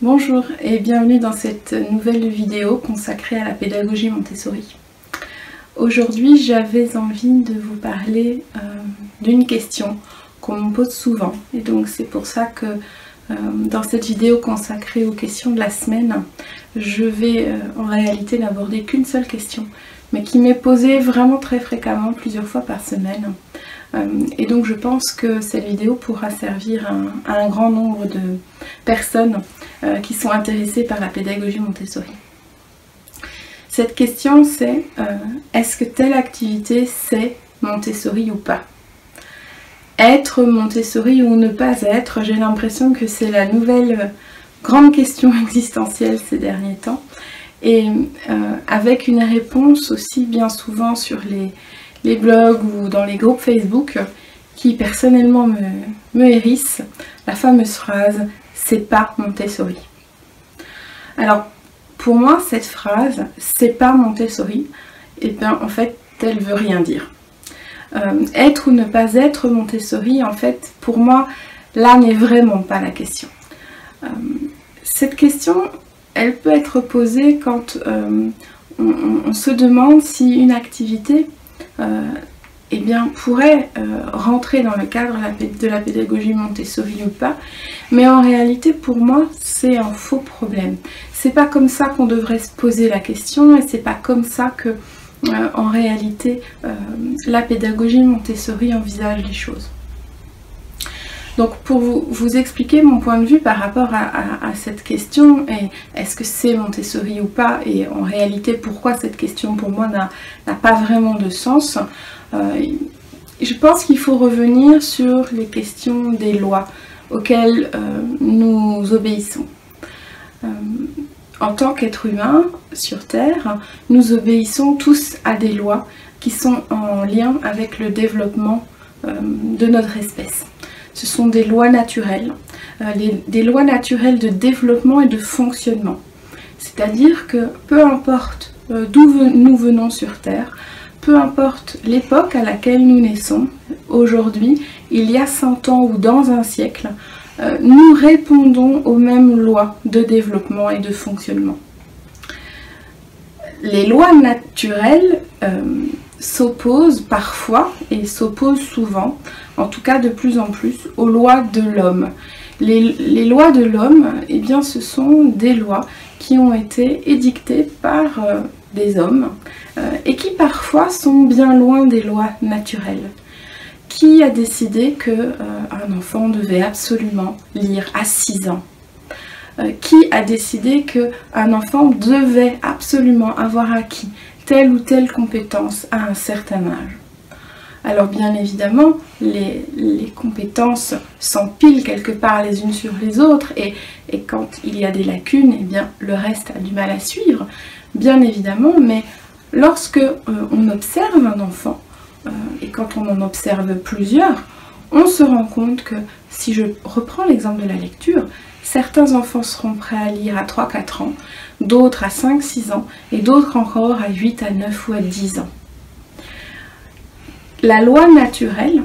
Bonjour et bienvenue dans cette nouvelle vidéo consacrée à la pédagogie Montessori. Aujourd'hui, j'avais envie de vous parler d'une question qu'on me pose souvent, et donc c'est pour ça que dans cette vidéo consacrée aux questions de la semaine, je vais en réalité n'aborder qu'une seule question, mais qui m'est posée vraiment très fréquemment, plusieurs fois par semaine. Et donc je pense que cette vidéo pourra servir à un grand nombre de personnes qui sont intéressées par la pédagogie Montessori. Cette question c'est est-ce que telle activité c'est Montessori ou pas? Être Montessori ou ne pas être, j'ai l'impression que c'est la nouvelle grande question existentielle ces derniers temps. Et avec une réponse aussi bien souvent sur les blogs ou dans les groupes Facebook qui personnellement me hérissent, la fameuse phrase « c'est pas Montessori ». Alors pour moi cette phrase « c'est pas Montessori », et bien en fait elle veut rien dire. Être ou ne pas être Montessori, en fait pour moi là n'est vraiment pas la question. Cette question elle peut être posée quand on se demande si une activité eh bien, pourrait rentrer dans le cadre de la pédagogie Montessori ou pas, mais en réalité pour moi c'est un faux problème. C'est pas comme ça qu'on devrait se poser la question et c'est pas comme ça que en réalité la pédagogie Montessori envisage les choses. Donc pour vous expliquer mon point de vue par rapport à cette question, et est-ce que c'est Montessori ou pas, et en réalité pourquoi cette question pour moi n'a pas vraiment de sens, je pense qu'il faut revenir sur les questions des lois auxquelles nous obéissons. En tant qu'être humain sur Terre, nous obéissons tous à des lois qui sont en lien avec le développement de notre espèce. Ce sont des lois naturelles, des lois naturelles de développement et de fonctionnement. C'est-à-dire que peu importe d'où nous venons sur Terre, peu importe l'époque à laquelle nous naissons, aujourd'hui, il y a 100 ans ou dans un siècle, nous répondons aux mêmes lois de développement et de fonctionnement. Les lois naturelles s'opposent parfois et s'opposent souvent, en tout cas de plus en plus, aux lois de l'homme. Les lois de l'homme, eh bien, ce sont des lois qui ont été édictées par des hommes et qui parfois sont bien loin des lois naturelles. Qui a décidé qu'un enfant devait absolument lire à 6 ans? Qui a décidé qu'un enfant devait absolument avoir acquis telle ou telle compétence à un certain âge? Alors bien évidemment, les compétences s'empilent quelque part les unes sur les autres et quand il y a des lacunes, eh bien, le reste a du mal à suivre, bien évidemment, mais lorsque on observe un enfant, et quand on en observe plusieurs, on se rend compte que, si je reprends l'exemple de la lecture, certains enfants seront prêts à lire à 3-4 ans, d'autres à 5-6 ans, et d'autres encore à 8, à 9 ou à 10 ans. La loi naturelle,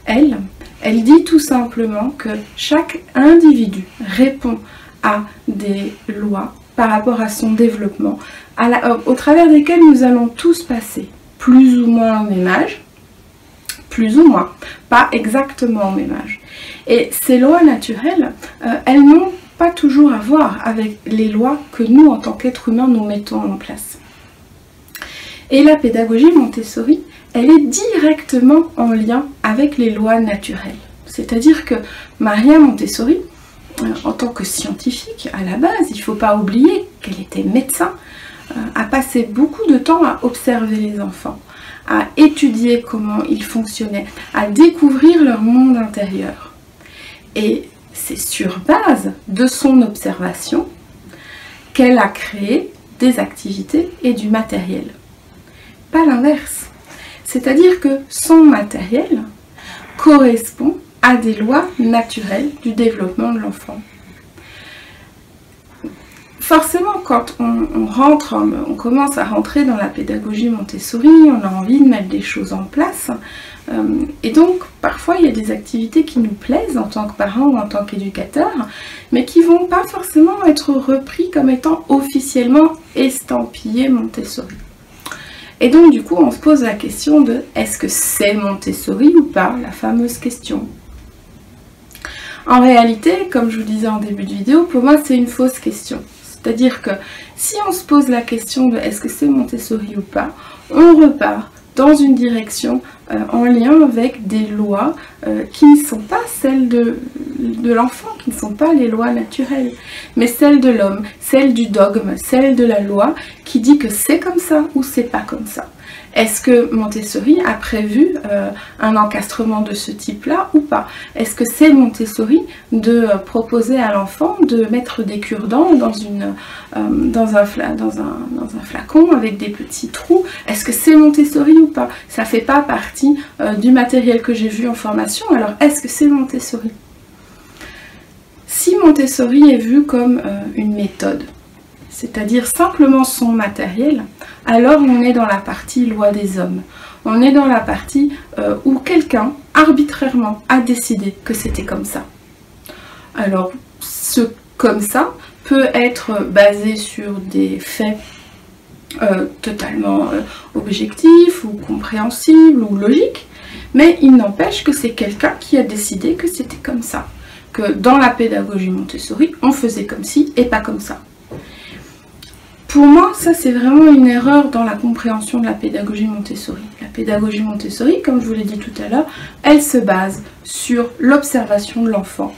elle dit tout simplement que chaque individu répond à des lois par rapport à son développement, au travers desquelles nous allons tous passer, plus ou moins au même âge, plus ou moins, pas exactement au même âge. Et ces lois naturelles, elles n'ont pas toujours à voir avec les lois que nous, en tant qu'êtres humains, nous mettons en place. Et la pédagogie Montessori, elle est directement en lien avec les lois naturelles. C'est-à-dire que Maria Montessori, en tant que scientifique, à la base, il ne faut pas oublier qu'elle était médecin, a passé beaucoup de temps à observer les enfants, à étudier comment ils fonctionnaient, à découvrir leur monde intérieur. Et c'est sur base de son observation qu'elle a créé des activités et du matériel. Pas l'inverse. C'est-à-dire que son matériel correspond à des lois naturelles du développement de l'enfant. forcément, quand on commence à rentrer dans la pédagogie Montessori, on a envie de mettre des choses en place. Et donc, parfois, il y a des activités qui nous plaisent en tant que parents ou en tant qu'éducateurs, mais qui ne vont pas forcément être repris comme étant officiellement estampillés Montessori. Et donc, du coup, on se pose la question de est-ce que c'est Montessori ou pas, la fameuse question. En réalité, comme je vous disais en début de vidéo, pour moi, c'est une fausse question. C'est-à-dire que si on se pose la question de est-ce que c'est Montessori ou pas, on repart dans une direction en lien avec des lois qui ne sont pas celles de l'enfant, qui ne sont pas les lois naturelles, mais celles de l'homme, celles du dogme, celles de la loi qui dit que c'est comme ça ou c'est pas comme ça. Est-ce que Montessori a prévu un encastrement de ce type-là ou pas? Est-ce que c'est Montessori de proposer à l'enfant de mettre des cure-dents dans un flacon avec des petits trous? Est-ce que c'est Montessori ou pas? Ça ne fait pas partie du matériel que j'ai vu en formation, alors est-ce que c'est Montessori? Si Montessori est vu comme une méthode, c'est-à-dire simplement son matériel, alors on est dans la partie loi des hommes. On est dans la partie où quelqu'un, arbitrairement, a décidé que c'était comme ça. Alors, ce comme ça peut être basé sur des faits totalement objectifs ou compréhensibles ou logiques, mais il n'empêche que c'est quelqu'un qui a décidé que c'était comme ça. Que dans la pédagogie Montessori, on faisait comme ci et pas comme ça. Pour moi, ça c'est vraiment une erreur dans la compréhension de la pédagogie Montessori. La pédagogie Montessori, comme je vous l'ai dit tout à l'heure, elle se base sur l'observation de l'enfant.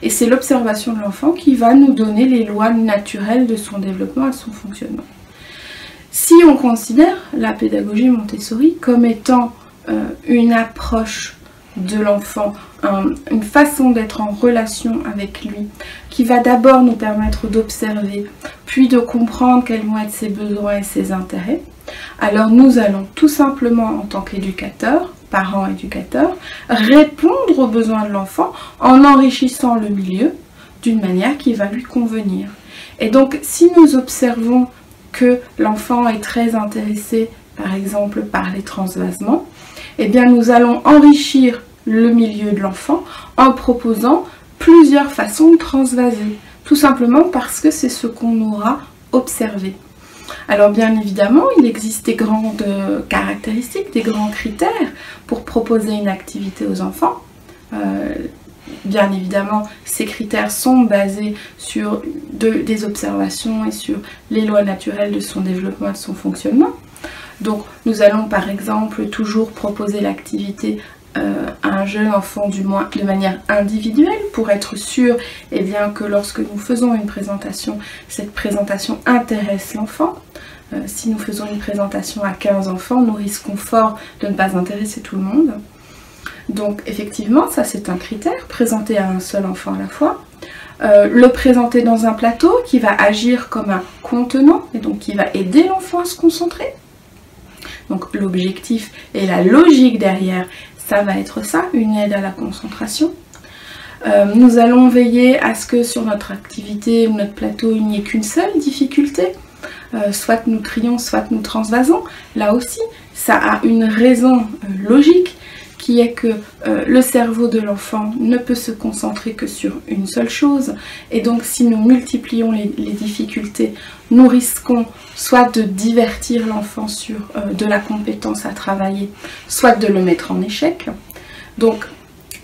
Et c'est l'observation de l'enfant qui va nous donner les lois naturelles de son développement et de son fonctionnement. Si on considère la pédagogie Montessori comme étant une approche de l'enfant, une façon d'être en relation avec lui, qui va d'abord nous permettre d'observer, puis de comprendre quels vont être ses besoins et ses intérêts, alors nous allons tout simplement, en tant qu'éducateurs, parents éducateurs, répondre aux besoins de l'enfant en enrichissant le milieu d'une manière qui va lui convenir. Et donc, si nous observons que l'enfant est très intéressé, par exemple, par les transvasements, eh bien nous allons enrichir le milieu de l'enfant en proposant plusieurs façons de transvaser, tout simplement parce que c'est ce qu'on aura observé. Alors bien évidemment, il existe des grandes caractéristiques, des grands critères pour proposer une activité aux enfants. Bien évidemment, ces critères sont basés sur des observations et sur les lois naturelles de son développement et de son fonctionnement. Donc nous allons par exemple toujours proposer l'activité à un jeune enfant du moins de manière individuelle pour être sûr que lorsque nous faisons une présentation, cette présentation intéresse l'enfant. Si nous faisons une présentation à 15 enfants, nous risquons fort de ne pas intéresser tout le monde. Donc effectivement, ça c'est un critère, présenter à un seul enfant à la fois. Le présenter dans un plateau qui va agir comme un contenant et donc qui va aider l'enfant à se concentrer. Donc l'objectif et la logique derrière, ça va être ça, une aide à la concentration. Nous allons veiller à ce que sur notre activité ou notre plateau, il n'y ait qu'une seule difficulté. Soit nous crions, soit nous transvasons. Là aussi, ça a une raison logique qui est que le cerveau de l'enfant ne peut se concentrer que sur une seule chose. Et donc si nous multiplions les difficultés, nous risquons soit de divertir l'enfant sur de la compétence à travailler, soit de le mettre en échec. Donc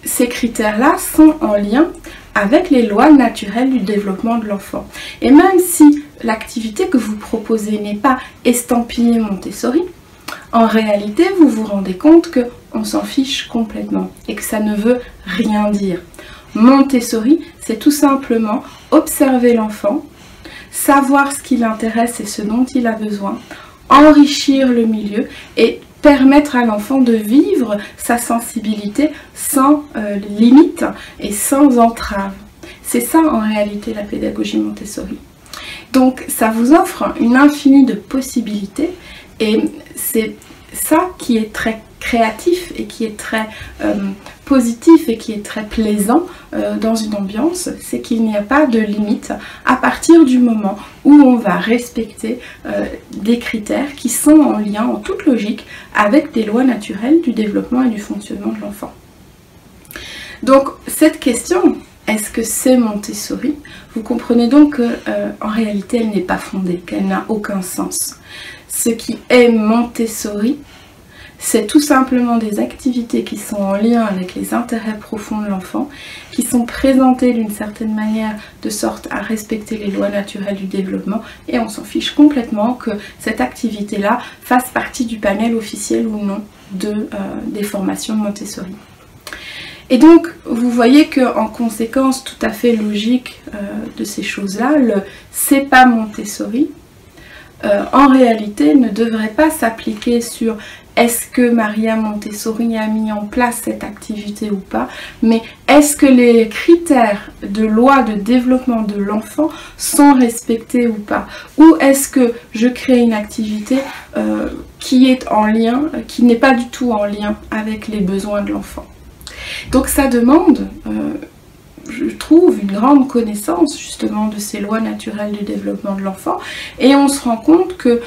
ces critères-là sont en lien avec les lois naturelles du développement de l'enfant. Et même si l'activité que vous proposez n'est pas estampillée Montessori, en réalité, vous vous rendez compte qu'on s'en fiche complètement et que ça ne veut rien dire. Montessori, c'est tout simplement observer l'enfant, savoir ce qui l'intéresse et ce dont il a besoin, enrichir le milieu et permettre à l'enfant de vivre sa sensibilité sans limite et sans entrave. C'est ça en réalité la pédagogie Montessori. Donc ça vous offre une infinie de possibilités et ça qui est très créatif et qui est très positif et qui est très plaisant dans une ambiance, c'est qu'il n'y a pas de limite à partir du moment où on va respecter des critères qui sont en lien, en toute logique, avec des lois naturelles du développement et du fonctionnement de l'enfant. Donc cette question, est-ce que c'est Montessori? Vous comprenez donc qu'en réalité elle n'est pas fondée, qu'elle n'a aucun sens. Ce qui est Montessori, c'est tout simplement des activités qui sont en lien avec les intérêts profonds de l'enfant, qui sont présentées d'une certaine manière de sorte à respecter les lois naturelles du développement, et on s'en fiche complètement que cette activité-là fasse partie du panel officiel ou non des formations de Montessori. Et donc, vous voyez qu'en conséquence tout à fait logique de ces choses-là, le « c'est pas Montessori », en réalité ne devrait pas s'appliquer sur est-ce que Maria Montessori a mis en place cette activité ou pas, mais est-ce que les critères de loi de développement de l'enfant sont respectés ou pas, ou est-ce que je crée une activité qui est en lien, qui n'est pas du tout en lien avec les besoins de l'enfant. Donc ça demande, je trouve, une grande connaissance justement de ces lois naturelles du développement de l'enfant, et on se rend compte que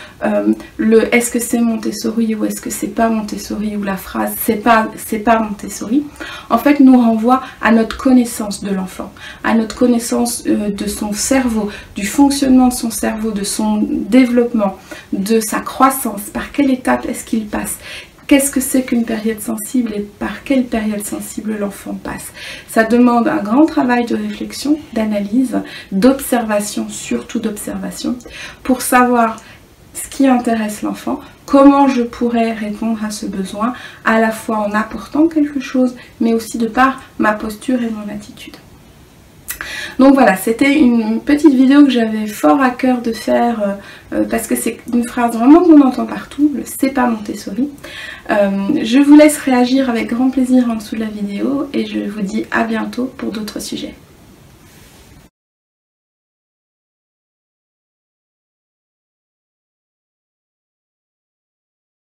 le est-ce que c'est Montessori ou est-ce que c'est pas Montessori, ou la phrase c'est pas Montessori, en fait nous renvoie à notre connaissance de l'enfant, à notre connaissance de son cerveau, du fonctionnement de son cerveau, de son développement, de sa croissance, par quelle étape est-ce qu'il passe. Qu'est-ce que c'est qu'une période sensible et par quelle période sensible l'enfant passe? Ça demande un grand travail de réflexion, d'analyse, d'observation, surtout d'observation, pour savoir ce qui intéresse l'enfant, comment je pourrais répondre à ce besoin, à la fois en apportant quelque chose, mais aussi de par ma posture et mon attitude. Donc voilà, c'était une petite vidéo que j'avais fort à cœur de faire parce que c'est une phrase vraiment qu'on entend partout, le c'est pas Montessori. Je vous laisse réagir avec grand plaisir en dessous de la vidéo et je vous dis à bientôt pour d'autres sujets.